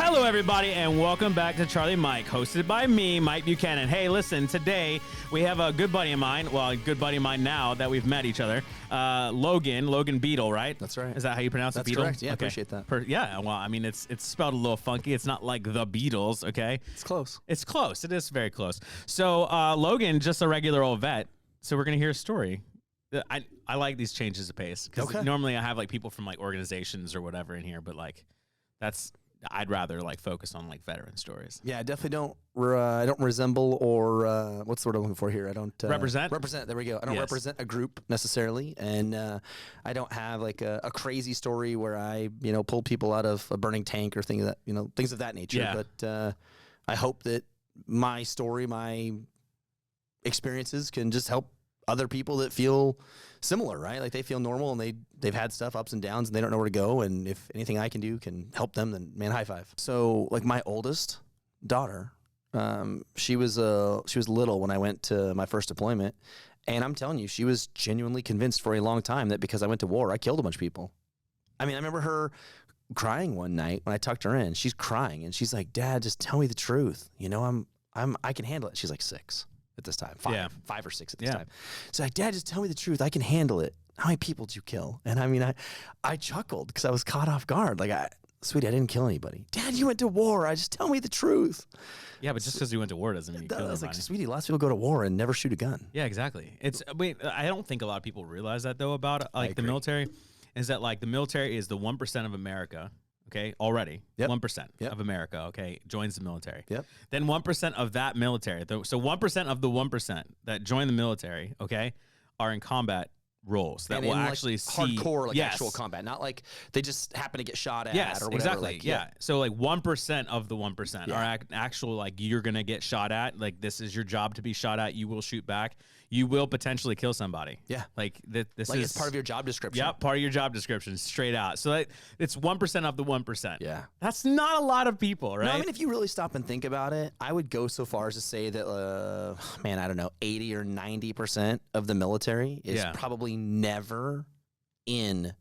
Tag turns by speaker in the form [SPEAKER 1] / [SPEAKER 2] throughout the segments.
[SPEAKER 1] Hello, everybody, and welcome back to Charlie Mike, hosted by me, Mike Buchanan. Hey, listen, today we have a good buddy of mine, well, a good buddy of mine now that we've met each other, Logan Beadle, right?
[SPEAKER 2] That's right.
[SPEAKER 1] Is that how you pronounce it,
[SPEAKER 2] That's
[SPEAKER 1] Beadle?
[SPEAKER 2] correct. Yeah, okay. Appreciate that.
[SPEAKER 1] Yeah, well, I mean, it's spelled a little funky. It's not like the Beatles, okay?
[SPEAKER 2] It's close.
[SPEAKER 1] It's close. It is very close. So, Logan, just a regular old vet, so we're going to hear a story. I like these changes of pace, because normally I have, like, people from, like, organizations or whatever in here, but, like, I'd rather like focus on like veteran stories.
[SPEAKER 2] Yeah, I definitely I don't resemble or what's the word I'm looking for here? I don't
[SPEAKER 1] represent.
[SPEAKER 2] There we go. I don't represent a group necessarily, and I don't have like a crazy story where I pulled people out of a burning tank or things of that nature.
[SPEAKER 1] Yeah.
[SPEAKER 2] But I hope that my story, my experiences can just help other people that feel similar, right? Like they feel normal and they've had stuff, ups and downs, and they don't know where to go. And if anything I can do can help them, then man, high five. So like my oldest daughter, she was little when I went to my first deployment, and I'm telling you, she was genuinely convinced for a long time that because I went to war, I killed a bunch of people. I mean, I remember her crying one night when I tucked her in. She's crying and she's like, "Dad, just tell me the truth. I can handle it." She's like 6. At this time, 5 or 6 at this time. So like, "Dad, just tell me the truth. I can handle it. How many people did you kill?" And I mean, I chuckled because I was caught off guard. Like, sweetie, I didn't kill anybody. "Dad, you went to war. Just tell me the truth."
[SPEAKER 1] Yeah, but just because you went to war doesn't mean you killed anybody.
[SPEAKER 2] Like, sweetie, lots of people go to war and never shoot a gun.
[SPEAKER 1] Yeah, exactly. I don't think a lot of people realize that though about like the military, is that like the military is the 1% of America. Okay, already 1% of America, okay, joins the military.
[SPEAKER 2] Yep.
[SPEAKER 1] Then 1% of that military, so 1% of the 1% that join the military, okay, are in combat roles that will actually see
[SPEAKER 2] hardcore, like actual combat, not like they just happen to get shot at or whatever.
[SPEAKER 1] Exactly.
[SPEAKER 2] Like,
[SPEAKER 1] yeah. So like 1% of the 1% are actual, like you're gonna get shot at. Like this is your job to be shot at. You will shoot back. You will potentially kill somebody.
[SPEAKER 2] Yeah.
[SPEAKER 1] Like this
[SPEAKER 2] like
[SPEAKER 1] is
[SPEAKER 2] it's part of your job description.
[SPEAKER 1] Yep, part of your job description, straight out. So it's 1% of the 1%.
[SPEAKER 2] Yeah.
[SPEAKER 1] That's not a lot of people, right?
[SPEAKER 2] No, I mean, if you really stop and think about it, I would go so far as to say that, man, I don't know, 80 or 90% of the military is probably never in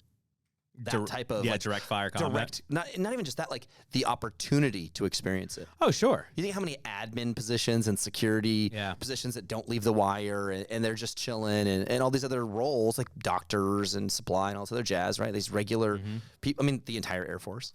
[SPEAKER 2] that type of
[SPEAKER 1] direct fire combat.
[SPEAKER 2] Not even just that, like the opportunity to experience it.
[SPEAKER 1] Oh, sure.
[SPEAKER 2] You think how many admin positions and security positions that don't leave the wire and they're just chilling and all these other roles like doctors and supply and all this other jazz, right? These regular people, I mean, the entire Air Force.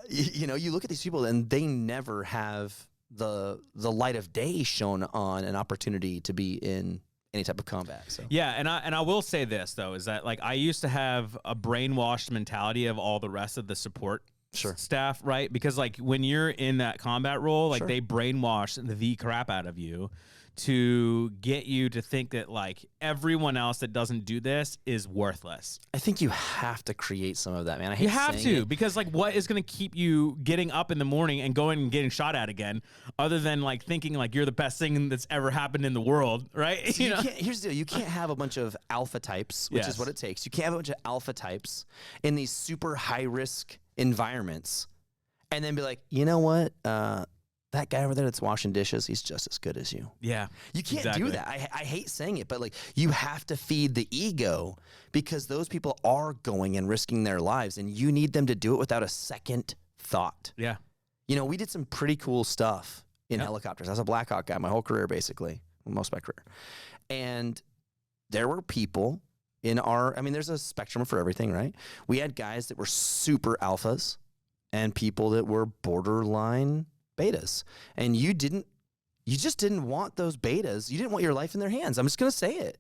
[SPEAKER 2] You look at these people and they never have the light of day shown on an opportunity to be in any type of combat. So
[SPEAKER 1] yeah, and I will say this though, is that like I used to have a brainwashed mentality of all the rest of the support staff, right? Because like when you're in that combat role, like they brainwash the crap out of you to get you to think that like everyone else that doesn't do this is worthless.
[SPEAKER 2] I think you have to create some of that, man. I hate
[SPEAKER 1] you have to
[SPEAKER 2] it.
[SPEAKER 1] Because like what is going to keep you getting up in the morning and going and getting shot at again, other than like thinking like you're the best thing that's ever happened in the world, right?
[SPEAKER 2] So here's the deal: you can't have a bunch of alpha types, which is what it takes. You can't have a bunch of alpha types in these super high risk environments, and then be like, you know what? That guy over there that's washing dishes, he's just as good as you.
[SPEAKER 1] Yeah.
[SPEAKER 2] You can't do that. I hate saying it, but like you have to feed the ego because those people are going and risking their lives and you need them to do it without a second thought.
[SPEAKER 1] Yeah.
[SPEAKER 2] We did some pretty cool stuff in helicopters. I was a Black Hawk guy my whole career, basically, most of my career. And there were people in there's a spectrum for everything, right? We had guys that were super alphas and people that were borderline betas, and you just didn't want those betas. You didn't want your life in their hands. I'm just going to say it.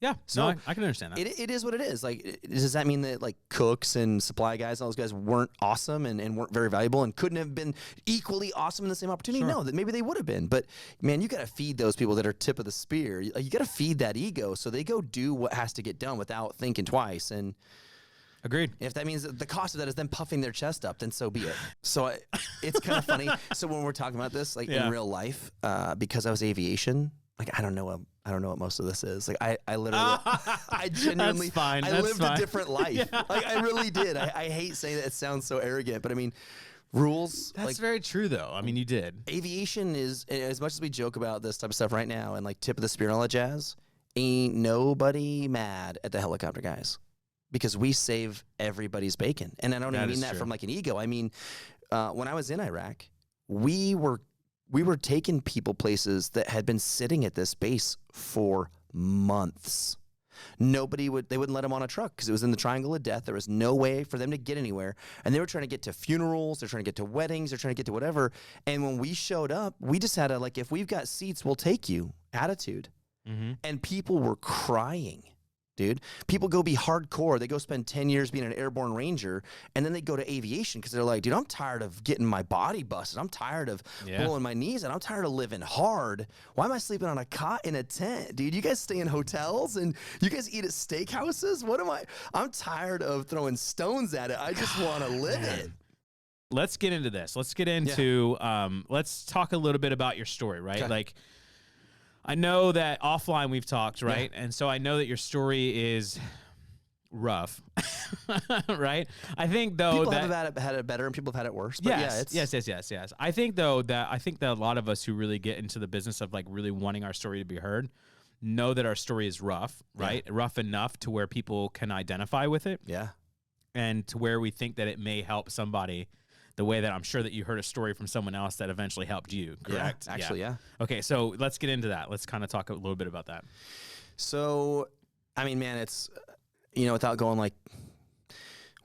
[SPEAKER 1] Yeah. So I can understand that.
[SPEAKER 2] It is what it is. Like, does that mean that like cooks and supply guys and all those guys weren't awesome and weren't very valuable and couldn't have been equally awesome in the same opportunity? No, that maybe they would have been. But man, you got to feed those people that are tip of the spear. You got to feed that ego so they go do what has to get done without thinking twice. And
[SPEAKER 1] agreed.
[SPEAKER 2] If that means that the cost of that is them puffing their chest up, then so be it. So it's kind of funny. So when we're talking about this, like in real life, because I was aviation, like I don't know what most of this is. Like I literally, I genuinely,
[SPEAKER 1] That's fine.
[SPEAKER 2] I lived a different life. Like I really did. I hate saying that. It sounds so arrogant, but I mean, rules.
[SPEAKER 1] That's
[SPEAKER 2] like,
[SPEAKER 1] very true, though. I mean, you did.
[SPEAKER 2] Aviation is, as much as we joke about this type of stuff right now, and like tip of the spear and all that jazz, ain't nobody mad at the helicopter guys. Because we save everybody's bacon. And I don't even mean that from like an ego. I mean, when I was in Iraq, we were taking people places that had been sitting at this base for months. They wouldn't let them on a truck because it was in the Triangle of Death. There was no way for them to get anywhere. And they were trying to get to funerals. They're trying to get to weddings. They're trying to get to whatever. And when we showed up, we just had a, like, if we've got seats, we'll take you attitude. Mm-hmm. And people were crying. Dude, people go be hardcore. They go spend 10 years being an airborne ranger, and then they go to aviation because they're like, dude, I'm tired of getting my body busted. I'm tired of blowing my knees, and I'm tired of living hard. Why am I sleeping on a cot in a tent? Dude, you guys stay in hotels, and you guys eat at steakhouses? I'm tired of throwing stones at it. I just want to live it.
[SPEAKER 1] Let's get into this. Let's get into, let's talk a little bit about your story, right? Okay. Like, I know that offline we've talked, right? Yeah. And so I know that your story is rough, right? I think though
[SPEAKER 2] people have had it better and people have had it worse. But
[SPEAKER 1] yes. I think that a lot of us who really get into the business of like really wanting our story to be heard know that our story is rough, right? Yeah. Rough enough to where people can identify with it.
[SPEAKER 2] Yeah.
[SPEAKER 1] And to where we think that it may help somebody the way that I'm sure that you heard a story from someone else that eventually helped you, correct?
[SPEAKER 2] Yeah, actually, yeah.
[SPEAKER 1] Okay, so let's get into that. Let's kind of talk a little bit about that.
[SPEAKER 2] So, I mean, man, it's, without going like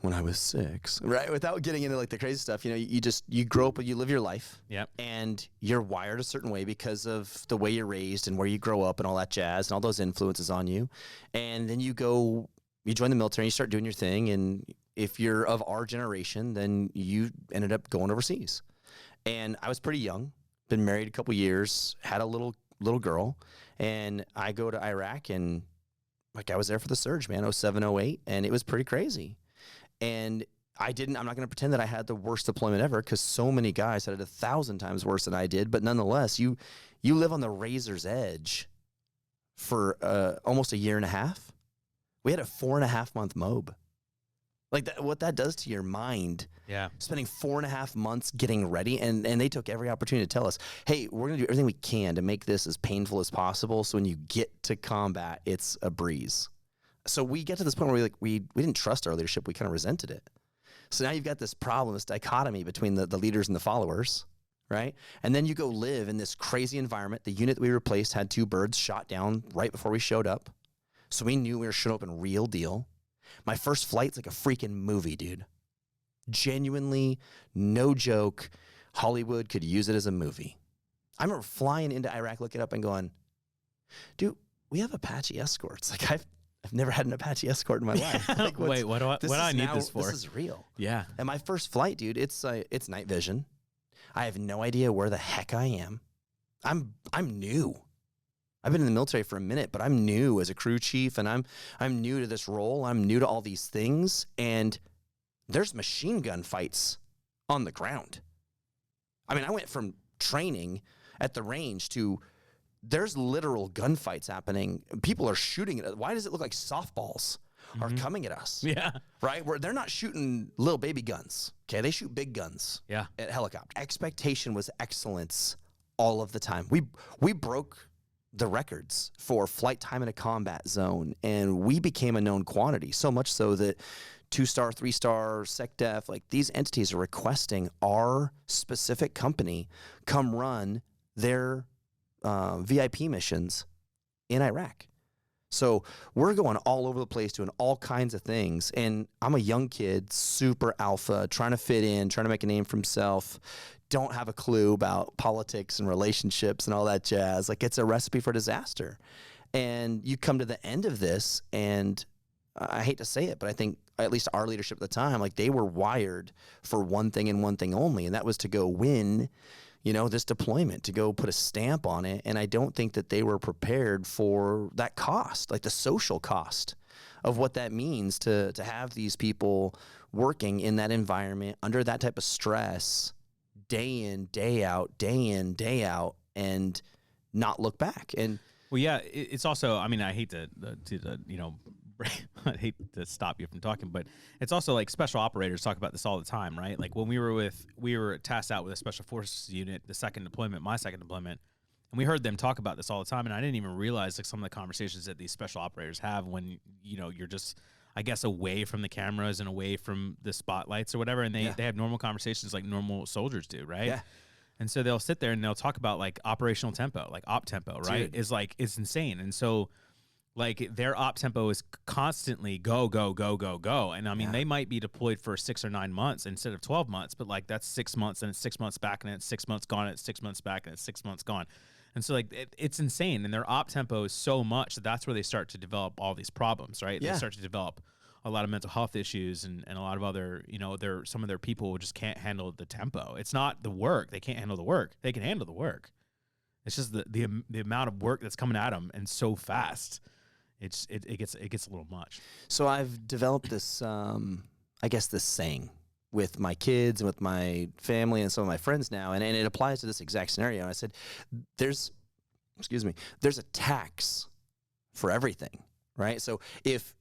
[SPEAKER 2] when I was 6, right? Without getting into like the crazy stuff, you grow up, you live your life.
[SPEAKER 1] Yep.
[SPEAKER 2] And you're wired a certain way because of the way you're raised and where you grow up and all that jazz and all those influences on you. And then you join the military and you start doing your thing, and if you're of our generation, then you ended up going overseas. And I was pretty young, been married a couple years, had a little girl, and I go to Iraq, and like I was there for the surge, man, 07, 08, and it was pretty crazy. And I'm not going to pretend that I had the worst deployment ever, because so many guys had it 1,000 times worse than I did. But nonetheless, you live on the razor's edge for almost a year and a half. We had a 4.5-month MOB. Like what that does to your mind.
[SPEAKER 1] Yeah.
[SPEAKER 2] Spending 4.5 months getting ready, and they took every opportunity to tell us, hey, we're going to do everything we can to make this as painful as possible, so when you get to combat, it's a breeze. So we get to this point where we didn't trust our leadership. We kind of resented it. So now you've got this problem, this dichotomy between the leaders and the followers, right? And then you go live in this crazy environment. The unit that we replaced had 2 birds shot down right before we showed up. So we knew we were showing up in real deal. My first flight's like a freaking movie, dude. Genuinely, no joke. Hollywood could use it as a movie. I remember flying into Iraq, looking up and going, dude, we have Apache escorts. Like I've never had an Apache escort in my life. Like,
[SPEAKER 1] wait, what do I need this for?
[SPEAKER 2] This is real.
[SPEAKER 1] Yeah.
[SPEAKER 2] And my first flight, dude, it's night vision. I have no idea where the heck I am. I'm new. I've been in the military for a minute, but I'm new as a crew chief, and I'm new to this role. I'm new to all these things, and there's machine gun fights on the ground. I mean, I went from training at the range to there's literal gunfights happening. People are shooting at it. Why does it look like softballs are coming at us?
[SPEAKER 1] Yeah.
[SPEAKER 2] Right? Where they're not shooting little baby guns. Okay, they shoot big guns.
[SPEAKER 1] Yeah.
[SPEAKER 2] At helicopter. Expectation was excellence all of the time. We broke the records for flight time in a combat zone, and we became a known quantity, so much so that 2-star, 3-star, SecDef, like these entities are requesting our specific company come run their VIP missions in Iraq. So we're going all over the place doing all kinds of things, and I'm a young kid, super alpha, trying to fit in, trying to make a name for himself, don't have a clue about politics and relationships and all that jazz. Like it's a recipe for disaster. And you come to the end of this, and I hate to say it, but I think at least our leadership at the time, like they were wired for one thing and one thing only, and that was to go win, this deployment, to go put a stamp on it. And I don't think that they were prepared for that cost, like the social cost of what that means to have these people working in that environment under that type of stress, day in, day out, and not look back. And
[SPEAKER 1] well, yeah, it's also, I mean, I hate to I hate to stop you from talking, but it's also like special operators talk about this all the time, right? Like when we were tasked out with a special forces unit, my second deployment, and we heard them talk about this all the time. And I didn't even realize like some of the conversations that these special operators have when, you're just I guess, away from the cameras and away from the spotlights or whatever. And they have normal conversations like normal soldiers do, right?
[SPEAKER 2] Yeah.
[SPEAKER 1] And so they'll sit there and they'll talk about like operational tempo, like op tempo, right?
[SPEAKER 2] Dude.
[SPEAKER 1] Is like, it's insane. And so like their op tempo is constantly go, go, go, go, go. And I mean, they might be deployed for 6 or 9 months instead of 12 months, but like that's 6 months and it's 6 months back and it's 6 months gone and it's 6 months back and it's 6 months gone. And so like it's insane. And their op tempo is so much that that's where they start to develop all these problems, right?
[SPEAKER 2] Yeah.
[SPEAKER 1] They start to develop a lot of mental health issues and a lot of other, some of their people just can't handle the tempo. It's not the work. They can't handle the work. They can handle the work. It's just the amount of work that's coming at them and so fast. It gets a little much.
[SPEAKER 2] So I've developed this, I guess, this saying with my kids and with my family and some of my friends now, and it applies to this exact scenario. And I said, there's a tax for everything, right? So if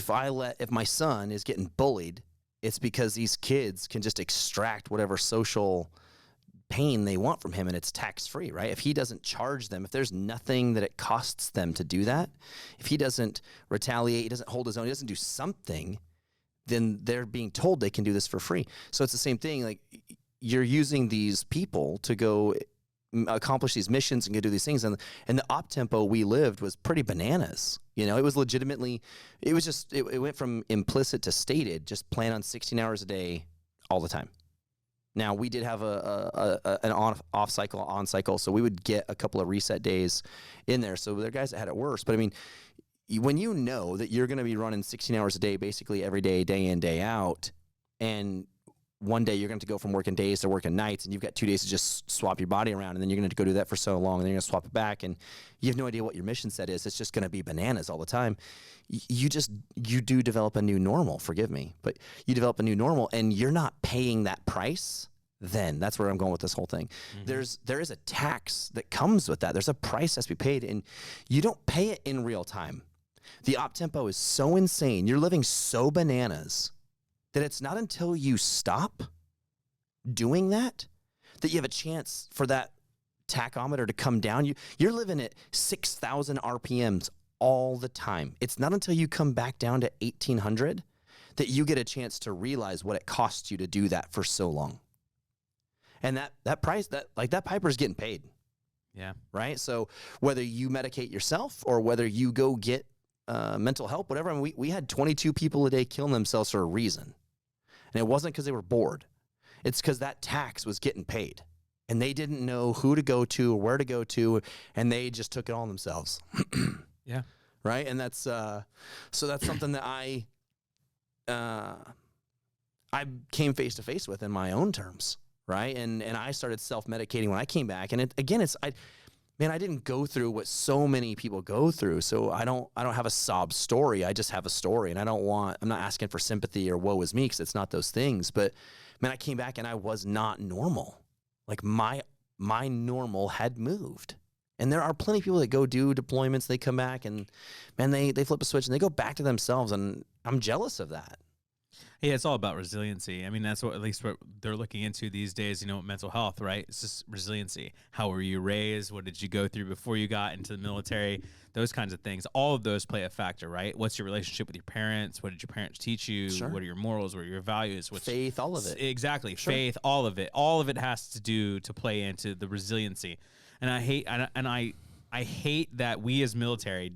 [SPEAKER 2] my son is getting bullied, it's because these kids can just extract whatever social pain they want from him, and it's tax-free, right? If he doesn't charge them, if there's nothing that it costs them to do that, if he doesn't retaliate, he doesn't hold his own, he doesn't do something, then they're being told they can do this for free. So it's the same thing. Like, you're using these people to go accomplish these missions and go do these things, and the op tempo we lived was pretty bananas. It was legitimately, it went from implicit to stated, just plan on 16 hours a day all the time. Now, we did have an off cycle, on cycle, so we would get a couple of reset days in there. So there are guys that had it worse. But I mean, when you know that you're going to be running 16 hours a day, basically every day, day in, day out, and one day you're going to go from working days to working nights, and you've got 2 days to just swap your body around, and then you're going to go do that for so long, and then you're going to swap it back, and you have no idea what your mission set is. It's just going to be bananas all the time. You do develop a new normal, forgive me, but you develop a new normal, and you're not paying that price. Then that's where I'm going with this whole thing. Mm-hmm. There is a tax that comes with that. There's a price that's to be paid, and you don't pay it in real time. The op tempo is so insane. You're living so bananas that it's not until you stop doing that you have a chance for that tachometer to come down. You're living at 6,000 RPMs all the time. It's not until you come back down to 1,800 that you get a chance to realize what it costs you to do that for so long. And that price, that piper's getting paid.
[SPEAKER 1] Yeah.
[SPEAKER 2] Right? So whether you medicate yourself or whether you go get mental help, whatever, I mean, we had 22 people a day killing themselves for a reason. And it wasn't because they were bored. It's because that tax was getting paid. And they didn't know who to go to or where to go to, and they just took it on themselves.
[SPEAKER 1] Yeah.
[SPEAKER 2] Right? And that's so that's something that I came face to face with in my own terms. Right. And I started self-medicating when I came back. And I didn't go through what so many people go through. So I don't have a sob story. I just have a story, and I'm not asking for sympathy or woe is me, because it's not those things. But man, I came back and I was not normal. Like my normal had moved. And there are plenty of people that go do deployments. They come back and man, they flip a switch and they go back to themselves. And I'm jealous of that.
[SPEAKER 1] Yeah, it's all about resiliency. I mean, that's what they're looking into these days, mental health, right? It's just resiliency. How were you raised? What did you go through before you got into the military? Those kinds of things. All of those play a factor, right? What's your relationship with your parents? What did your parents teach you?
[SPEAKER 2] Sure.
[SPEAKER 1] What are your morals? What are your values?
[SPEAKER 2] Faith, all of it.
[SPEAKER 1] Exactly.
[SPEAKER 2] Sure.
[SPEAKER 1] Faith, all of it. All of it has to play into the resiliency. And I hate that we as military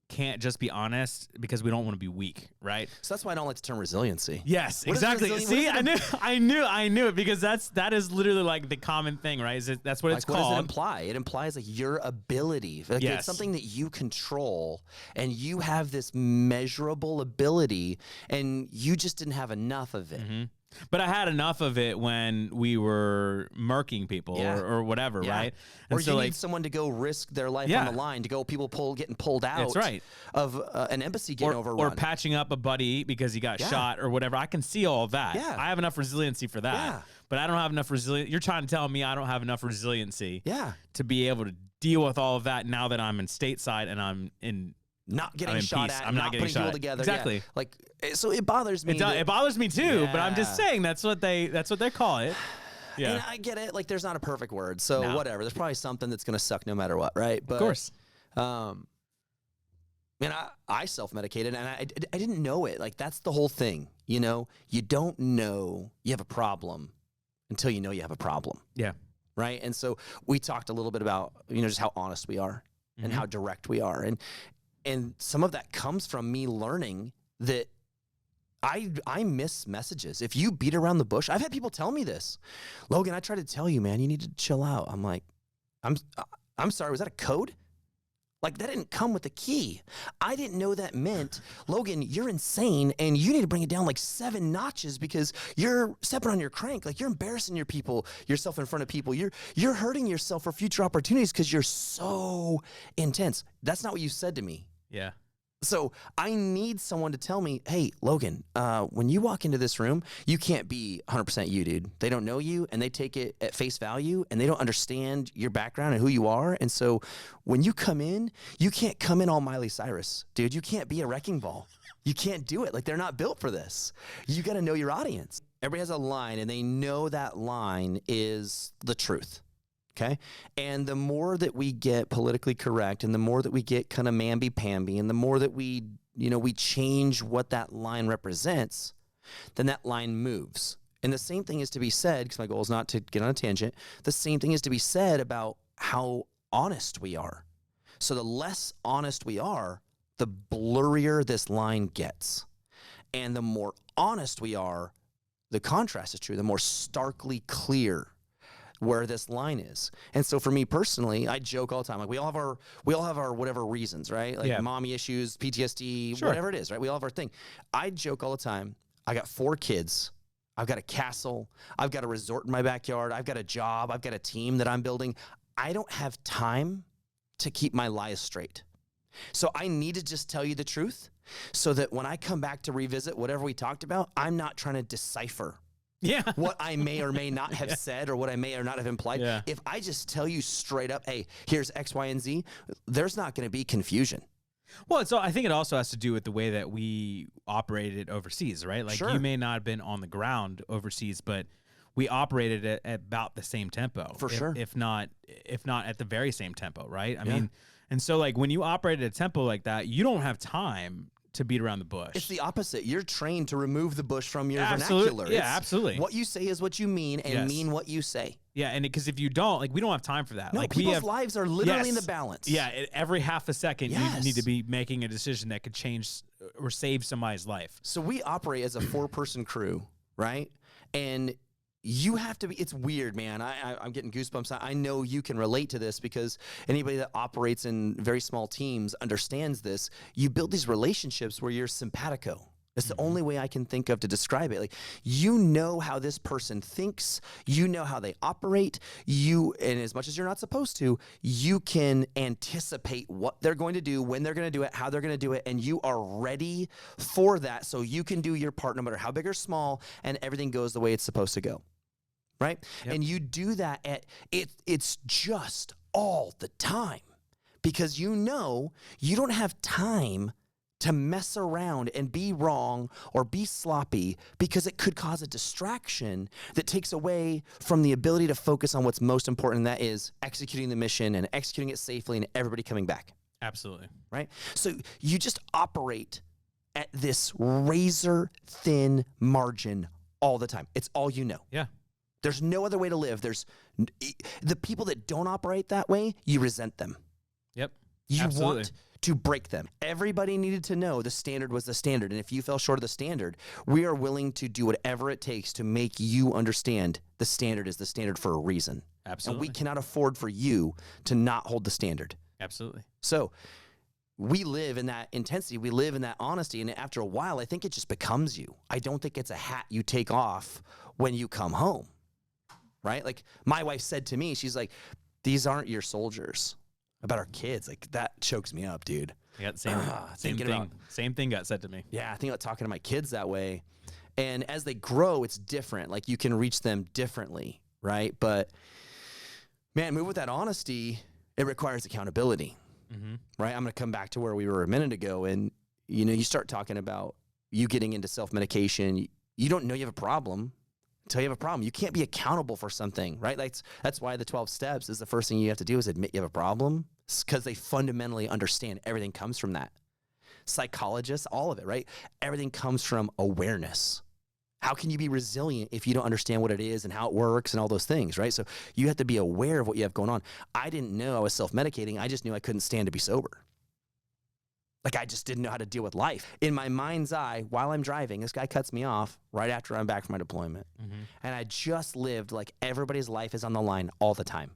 [SPEAKER 1] can't just be honest because we don't want to be weak, right?
[SPEAKER 2] So that's why I don't like the term resiliency.
[SPEAKER 1] Yes, exactly. See, I knew it, because that is literally like the common thing, right? That's what it's called.
[SPEAKER 2] What does it imply? It implies like your ability. Like
[SPEAKER 1] yes.
[SPEAKER 2] It's something that you control, and you have this measurable ability, and you just didn't have enough of it.
[SPEAKER 1] Mm-hmm. But I had enough of it when we were murking people or whatever, right?
[SPEAKER 2] And or you need someone to go risk their life on the line, to go getting pulled out.
[SPEAKER 1] That's right.
[SPEAKER 2] Of an embassy getting overrun.
[SPEAKER 1] Or patching up a buddy because he got shot or whatever. I can see all of that.
[SPEAKER 2] Yeah.
[SPEAKER 1] I have enough resiliency for that.
[SPEAKER 2] Yeah.
[SPEAKER 1] But I don't have enough resilience. You're trying to tell me I don't have enough resiliency
[SPEAKER 2] to
[SPEAKER 1] be able to deal with all of that now that I'm in stateside and I'm in
[SPEAKER 2] not getting shot
[SPEAKER 1] peace.
[SPEAKER 2] at,
[SPEAKER 1] I'm not getting
[SPEAKER 2] putting
[SPEAKER 1] shot
[SPEAKER 2] people together.
[SPEAKER 1] Exactly.
[SPEAKER 2] Yeah. Like, so it bothers me.
[SPEAKER 1] It bothers me too, but I'm just saying that's what they call it. Yeah.
[SPEAKER 2] And I get it. Like, there's not a perfect word. So whatever. There's probably something that's going to suck no matter what, right? But,
[SPEAKER 1] of course.
[SPEAKER 2] Man, I self-medicated, and I didn't know it. Like, that's the whole thing, you know? You don't know you have a problem until you know you have a problem.
[SPEAKER 1] Yeah.
[SPEAKER 2] Right? And so we talked a little bit about, you know, just how honest we are and how direct we are. And some of that comes from me learning that I miss messages. If you beat around the bush, I've had people tell me this. Logan, I tried to tell you, man, you need to chill out. I'm like, I'm sorry, was that a code? Like, that didn't come with the key. I didn't know that meant, Logan, you're insane, and you need to bring it down like 7 notches because you're stepping on your crank. Like, you're embarrassing yourself in front of people. You're hurting yourself for future opportunities because you're so intense. That's not what you said to me.
[SPEAKER 1] Yeah.
[SPEAKER 2] So I need someone to tell me, hey, Logan, when you walk into this room, you can't be 100% you, dude. They don't know you, and they take it at face value, and they don't understand your background and who you are. And so when you come in, you can't come in all Miley Cyrus, dude. You can't be a wrecking ball. You can't do it. Like, they're not built for this. You got to know your audience. Everybody has a line, and they know that line is the truth. Okay. And the more that we get politically correct, and the more that we get kind of mamby-pamby, and the more that we change what that line represents, then that line moves. And the same thing is to be said, because my goal is not to get on a tangent, the same thing is to be said about how honest we are. So the less honest we are, the blurrier this line gets. And the more honest we are, the contrast is true, the more starkly clear where this line is. And so for me personally, I joke all the time. Like, we all have our whatever reasons, right? Like mommy issues, PTSD, whatever it is, right? We all have our thing. I joke all the time. I got 4 kids. I've got a castle. I've got a resort in my backyard. I've got a job. I've got a team that I'm building. I don't have time to keep my lies straight. So I need to just tell you the truth so that when I come back to revisit whatever we talked about, I'm not trying to decipher what I may or may not have said or what I may or not have implied. Yeah. If I just tell you straight up, hey, here's X, Y, and Z, there's not going to be confusion.
[SPEAKER 1] Well, so I think it also has to do with the way that we operated overseas, right? Like, you may not have been on the ground overseas, but we operated at about the same tempo.
[SPEAKER 2] For sure.
[SPEAKER 1] If not at the very same tempo, right? I mean, and so, like, when you operate at a tempo like that, you don't have time to beat around the bush.
[SPEAKER 2] It's the opposite. You're trained to remove the bush from your vernacular.
[SPEAKER 1] Yeah, absolutely.
[SPEAKER 2] What you say is what you mean, and mean what you say.
[SPEAKER 1] Yeah, and because if you don't, like, we don't have time for that.
[SPEAKER 2] No,
[SPEAKER 1] like,
[SPEAKER 2] people's lives are literally in the balance.
[SPEAKER 1] Yeah, every half a second, you need to be making a decision that could change or save somebody's life.
[SPEAKER 2] So we operate as a 4-person crew, right? And you have to be, it's weird, man. I'm getting goosebumps. I know you can relate to this because anybody that operates in very small teams understands this. You build these relationships where you're simpatico. It's the only way I can think of to describe it. Like, you know how this person thinks, you know how they operate, and as much as you're not supposed to, you can anticipate what they're going to do, when they're going to do it, how they're going to do it, and you are ready for that so you can do your part no matter how big or small, and everything goes the way it's supposed to go. Right? Yep. And you do that it's just all the time because you know you don't have time to mess around and be wrong or be sloppy because it could cause a distraction that takes away from the ability to focus on what's most important, and that is executing the mission and executing it safely and everybody coming back.
[SPEAKER 1] Absolutely.
[SPEAKER 2] Right? So you just operate at this razor thin margin all the time. It's all you know.
[SPEAKER 1] Yeah.
[SPEAKER 2] There's no other way to live. There's the people that don't operate that way, you resent them.
[SPEAKER 1] Yep.
[SPEAKER 2] You want to break them. Everybody needed to know the standard was the standard. And if you fell short of the standard, we are willing to do whatever it takes to make you understand the standard is the standard for a reason.
[SPEAKER 1] Absolutely.
[SPEAKER 2] And we cannot afford for you to not hold the standard.
[SPEAKER 1] Absolutely.
[SPEAKER 2] So we live in that intensity. We live in that honesty. And after a while, I think it just becomes you. I don't think it's a hat you take off when you come home. Right? Like, my wife said to me, she's like, these aren't your soldiers. About our kids. Like, that chokes me up, dude.
[SPEAKER 1] Yeah, same thing. Same thing got said to me.
[SPEAKER 2] Yeah, I think about talking to my kids that way. And as they grow, it's different. Like, you can reach them differently, right? But, man, move with that honesty, it requires accountability, right? I'm going to come back to where we were a minute ago. And, you start talking about you getting into self-medication. You don't know you have a problem until you have a problem. You can't be accountable for something, right? That's why the 12 steps is the first thing you have to do is admit you have a problem, because they fundamentally understand everything comes from that. psychologists, all of it, right? Everything comes from awareness. How can you be resilient if you don't understand what it is and how it works and all those things, right? So you have to be aware of what you have going on. I didn't know I was self-medicating. I just knew I couldn't stand to be sober. Like, I just didn't know how to deal with life. In my mind's eye, while I'm driving, this guy cuts me off right after I'm back from my deployment. And I just lived like everybody's life is on the line all the time.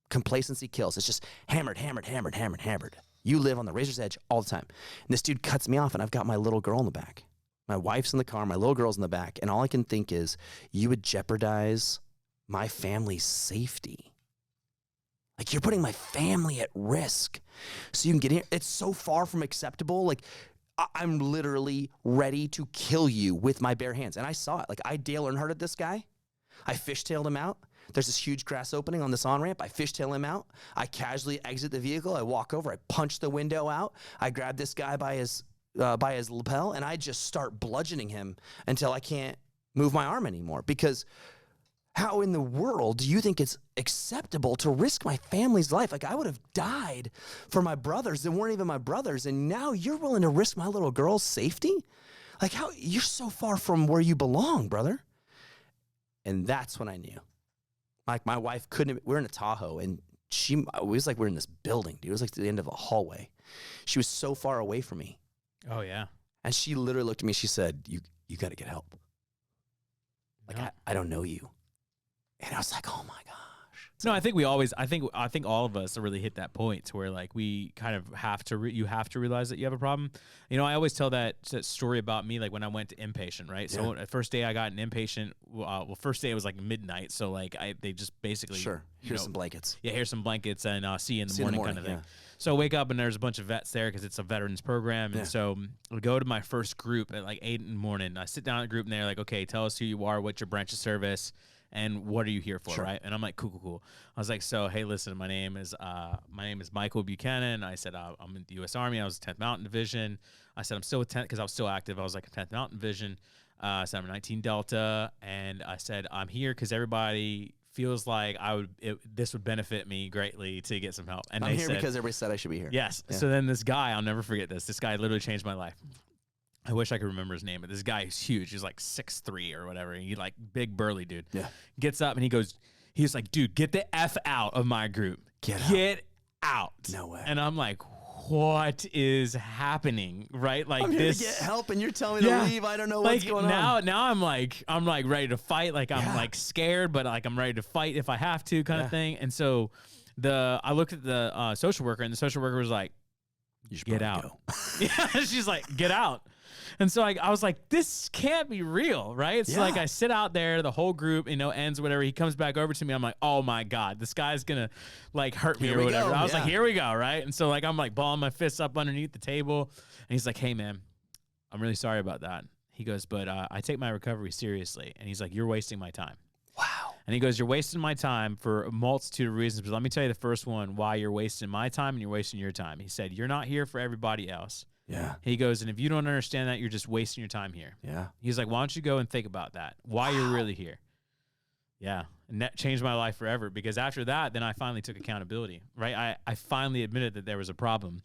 [SPEAKER 2] Complacency kills. It's just hammered, hammered, hammered, hammered, hammered. You live on the razor's edge all the time. And this dude cuts me off, and I've got my little girl in the back. My wife's in the car, my little girl's in the back. And all I can think is, you would jeopardize my family's safety. Like, you're putting my family at risk so you can get in. It's so far from acceptable. Like, I'm literally ready to kill you with my bare hands. And I saw it. Like, I Dale Earnhardted this guy. I fishtailed him out. There's this huge grass opening on this on-ramp. I fishtail him out. I casually exit the vehicle. I walk over. I punch the window out. I grab this guy by his lapel, and I just start bludgeoning him until I can't move my arm anymore. Because how in the world do you think it's acceptable to risk my family's life? Like, I would have died for my brothers that weren't even my brothers, and now you're willing to risk my little girl's safety? Like, how? You're so far from where you belong, brother. And that's when I knew. Like, my wife couldn't, we're in a Tahoe, and it was like we're in this building, dude. It was like the end of a hallway. She was so far away from me.
[SPEAKER 1] Oh, yeah.
[SPEAKER 2] And she literally looked at me. She said, you got to get help. Like, no. I don't know you. And I was like, oh my gosh.
[SPEAKER 1] No, I think I think all of us really hit that point to where, like, we kind of have to, you have to realize that you have a problem. You know, I always tell that story about me, like when I went to inpatient, right? Yeah. So the first day I got an inpatient, first day it was like midnight. So like they just basically,
[SPEAKER 2] sure, here's some blankets.
[SPEAKER 1] Yeah, here's some blankets and see you in the morning kind of thing. Yeah. So I wake up and there's a bunch of vets there because it's a veterans program. And so I go to my first group at like 8 in the morning. I sit down at a group and they're like, okay, tell us who you are, what's your branch of service, and what are you here for, right? And I'm like, cool. I was like, so, hey, listen, my name is Michael Buchanan. I said, I'm in the U.S. Army. I was 10th Mountain Division. I said, I'm still with 10th because I was still active. I was like 10th Mountain Division. I said, I'm a 19 Delta. And I said, I'm here because everybody feels like this would benefit me greatly to get some help. And
[SPEAKER 2] I'm here because everybody said I should be here.
[SPEAKER 1] Yes. Yeah. So then this guy, I'll never forget this. This guy literally changed my life. I wish I could remember his name, but this guy is huge. He's like 6'3" or whatever. He like big burly dude. Yeah. Gets up and he's like, dude, get the F out of my group. Get out.
[SPEAKER 2] No way.
[SPEAKER 1] And I'm like, what is happening? Right? Like,
[SPEAKER 2] I'm here to get help and you're telling me to leave. I don't know what's going on.
[SPEAKER 1] Now I'm like ready to fight. Like I'm like scared, but like I'm ready to fight if I have to kind of thing. And so I looked at the social worker, and the social worker was like,
[SPEAKER 2] you should
[SPEAKER 1] get out. Yeah. She's like, get out. And so I was like, this can't be real, right? So like I sit out there, the whole group, ends whatever. He comes back over to me. I'm like, oh my God, this guy's gonna like hurt me or whatever. I was like, here we go, right? And so like I'm like balling my fists up underneath the table, and he's like, hey man, I'm really sorry about that. He goes, but I take my recovery seriously. And he's like, you're wasting my time.
[SPEAKER 2] Wow.
[SPEAKER 1] And he goes, you're wasting my time for a multitude of reasons, but let me tell you the first one, why you're wasting my time and you're wasting your time. He said, you're not here for everybody else.
[SPEAKER 2] Yeah.
[SPEAKER 1] He goes, and if you don't understand that, you're just wasting your time here.
[SPEAKER 2] Yeah.
[SPEAKER 1] He's like, why don't you go and think about that? Why you're really here. Yeah. And that changed my life forever, because after that, then I finally took accountability, right? I finally admitted that there was a problem,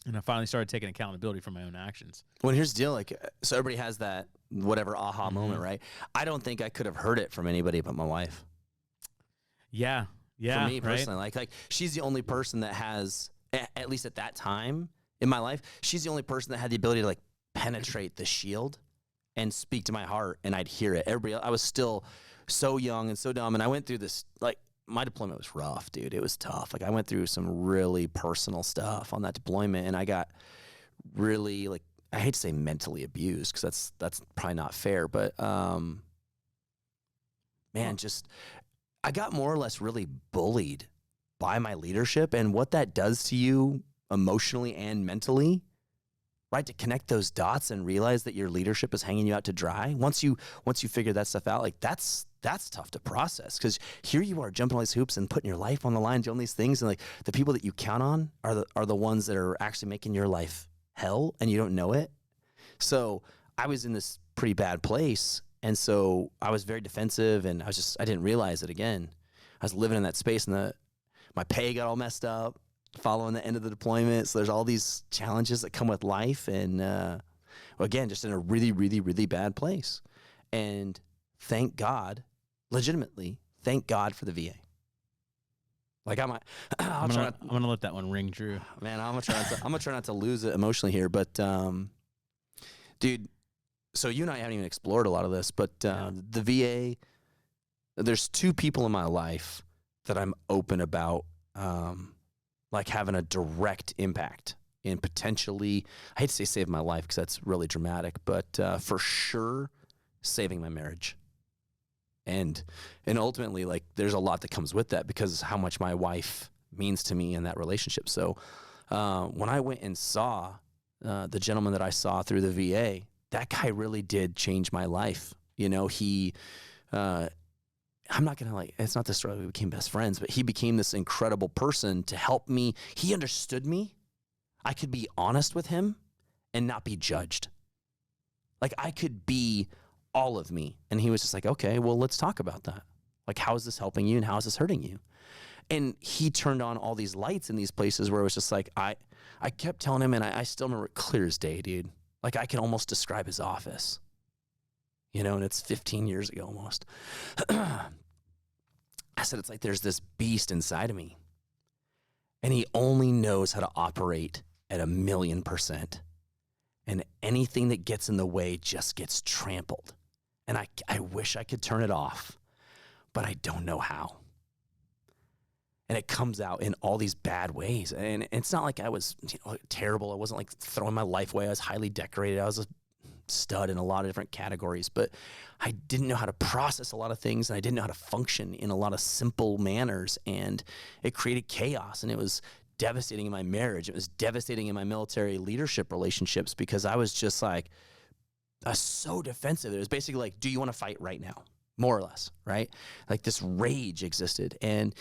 [SPEAKER 1] and I finally started taking accountability for my own actions.
[SPEAKER 2] Well, here's the deal. Like, so everybody has that whatever aha moment, right? I don't think I could have heard it from anybody but my wife.
[SPEAKER 1] Yeah. Yeah.
[SPEAKER 2] For me personally, like she's the only person that has, at least at that time in my life, she's the only person that had the ability to like penetrate the shield and speak to my heart, and I'd hear it. Everybody else, I was still so young and so dumb, and I went through this, like, my deployment was rough, dude. It was tough. Like, I went through some really personal stuff on that deployment, and I got really, like, I hate to say mentally abused, because that's probably not fair, but man, just I got more or less really bullied by my leadership, and what that does to you emotionally and mentally, right? To connect those dots and realize that your leadership is hanging you out to dry. Once you figure that stuff out, like that's tough to process, because here you are jumping all these hoops and putting your life on the line, doing these things, and like the people that you count on are the ones that are actually making your life hell, and you don't know it. So I was in this pretty bad place, and so I was very defensive, and I didn't realize it again. I was living in that space, and my pay got all messed up. following the end of the deployment. So there's all these challenges that come with life. And again, just in a really, really, really bad place. And thank God, legitimately, thank God for the VA. Like I'm
[SPEAKER 1] gonna let that one ring true.
[SPEAKER 2] Man, I'm gonna try not to lose it emotionally here. But dude, so you and I haven't even explored a lot of this, but the VA, there's two people in my life that I'm open about, like having a direct impact in potentially, I hate to say save my life because that's really dramatic, but for sure saving my marriage. And ultimately, like, there's a lot that comes with that because how much my wife means to me in that relationship. So when I went and saw the gentleman that I saw through the VA, that guy really did change my life. You know, I'm not going to, like, it's not the story we became best friends, but he became this incredible person to help me. He understood me. I could be honest with him and not be judged. Like, I could be all of me. And he was just like, okay, well, let's talk about that. Like, how is this helping you and how is this hurting you? And he turned on all these lights in these places where it was just like, I kept telling him, and I still remember it clear as day, dude. Like, I can almost describe his office, you know, and it's 15 years ago almost. I said, it's like there's this beast inside of me, and he only knows how to operate at 1,000,000%. And anything that gets in the way just gets trampled. And I wish I could turn it off, but I don't know how. And it comes out in all these bad ways. And it's not like I was, you know, terrible. I wasn't like throwing my life away. I was highly decorated. I was a stud in a lot of different categories, but I didn't know how to process a lot of things, and I didn't know how to function in a lot of simple manners, and it created chaos, and it was devastating in my marriage. It was devastating in my military leadership relationships because I was just like, I was so defensive. It was basically like, do you want to fight right now? More or less, right? Like this rage existed. And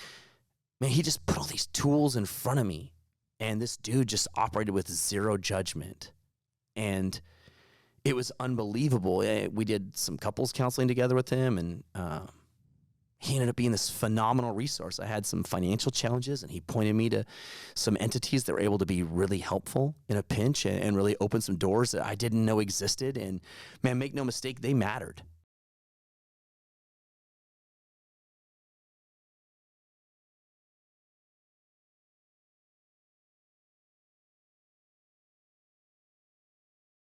[SPEAKER 2] man, he just put all these tools in front of me, and this dude just operated with zero judgment. And it was unbelievable. We did some couples counseling together with him, and he ended up being this phenomenal resource. I had some financial challenges, and he pointed me to some entities that were able to be really helpful in a pinch and really open some doors that I didn't know existed. And man, make no mistake, they mattered.